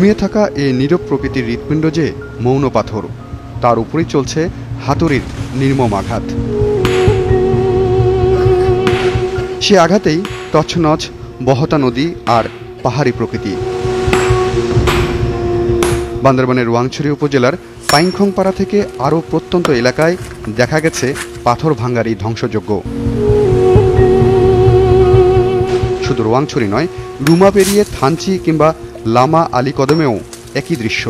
ঘুমিয়ে থাকা এই নীরব প্রকৃতির হৃৎপিণ্ড যে মৌন পাথর, তার উপরেই চলছে হাতুড়ির নির্মম আঘাত। সে আঘাতেই তছনছ বহতা নদী আর পাহাড়ি প্রকৃতি। বান্দরবানের ওয়াংছড়ি উপজেলার পাইংখংপাড়া থেকে আরও প্রত্যন্ত এলাকায় দেখা গেছে পাথর ভাঙ্গার এই ধ্বংসযজ্ঞ। শুধু ওয়াংছড়ি নয়, রুমা পেরিয়ে থানচি কিংবা লামা আলী কদমেও একই দৃশ্য।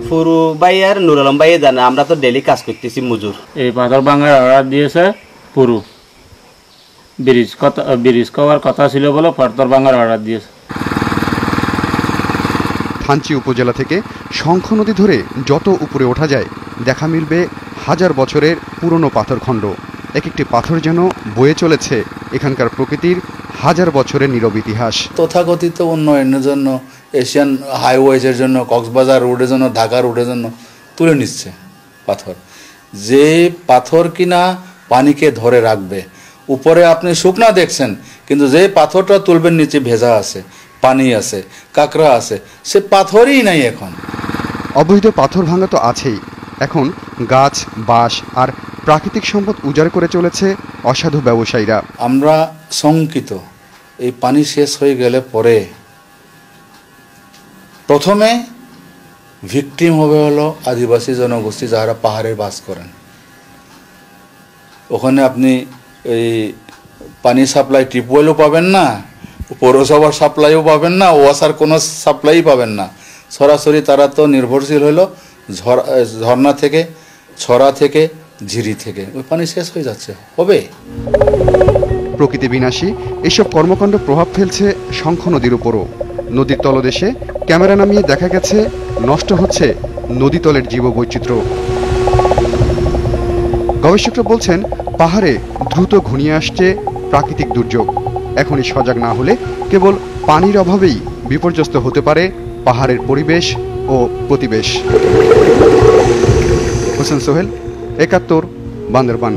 ফুরু ভাই আর নুর আলম ভাই জানে, আমরা তো ডেলি কাজ করতেছি মজুর। এই পাথর ভাঙার অর্ডার দিয়েছে পুরু, ব্রিজ করার কথা ছিল বলে পাথর ভাঙার অর্ডার দিয়েছে। থানচি উপজেলা থেকে শঙ্খ নদী ধরে যত উপরে ওঠা যায় দেখা মিলবে হাজার বছরের পুরনো পাথরখণ্ড। এক একটি পাথর যেন বয়ে চলেছে এখানকার প্রকৃতির হাজার বছরের নীরব ইতিহাস। তথাকথিত উন্নয়নের জন্য, এশিয়ান হাইওয়েজের জন্য, কক্সবাজার রোডের জন্য, ঢাকা রোডের জন্য তুলে নিচ্ছে পাথর। যে পাথর কিনা পানিকে ধরে রাখবে, উপরে আপনি শুকনা দেখছেন, কিন্তু যে পাথরটা তুলবেন নিচে ভেজা আছে, পানি আছে, কাঁকড়া আছে, সে পাথরই নাই এখন। অবৈধ পাথর ভাঙা তো আছেই, এখন গাছ, বাঁশ আর প্রাকৃতিক সম্পদ উজাড় করে চলেছে অসাধু ব্যবসায়ীরা। আমরা শঙ্কিত, এই পানি শেষ হয়ে গেলে পরে প্রথমে ভিকটিম হবে হলো আদিবাসী জনগোষ্ঠী যারা পাহাড়ে বাস করেন। ওখানে আপনি এই পানি সাপ্লাই টিউবওয়েলও পাবেন না, পৌরসভার সাপ্লাইও পাবেন না, ওয়াসার কোনো সাপ্লাই পাবেন না। সরাসরি তারা তো নির্ভরশীল হলো ঝর্ণা থেকে, ছড়া থেকে, ঝিরি থেকে। ওই পানি শেষ হয়ে যাচ্ছে, হবে। প্রকৃতি বিনাশী এসব কর্মকাণ্ড প্রভাব ফেলছে শঙ্খ নদীর উপরও। নদীর তলদেশে ক্যামেরা নামিয়ে দেখা গেছে নষ্ট হচ্ছে নদীতলের জীববৈচিত্র্য। গবেষকরা বলছেন, পাহাড়ে দ্রুত ঘনিয়ে আসছে প্রাকৃতিক দুর্যোগ। এখনই সজাগ না হলে কেবল পানির অভাবেই বিপর্যস্ত হতে পারে পাহাড়ের পরিবেশ ও প্রতিবেশ। হোসেন সোহেল, ৭১, বান্দরবান।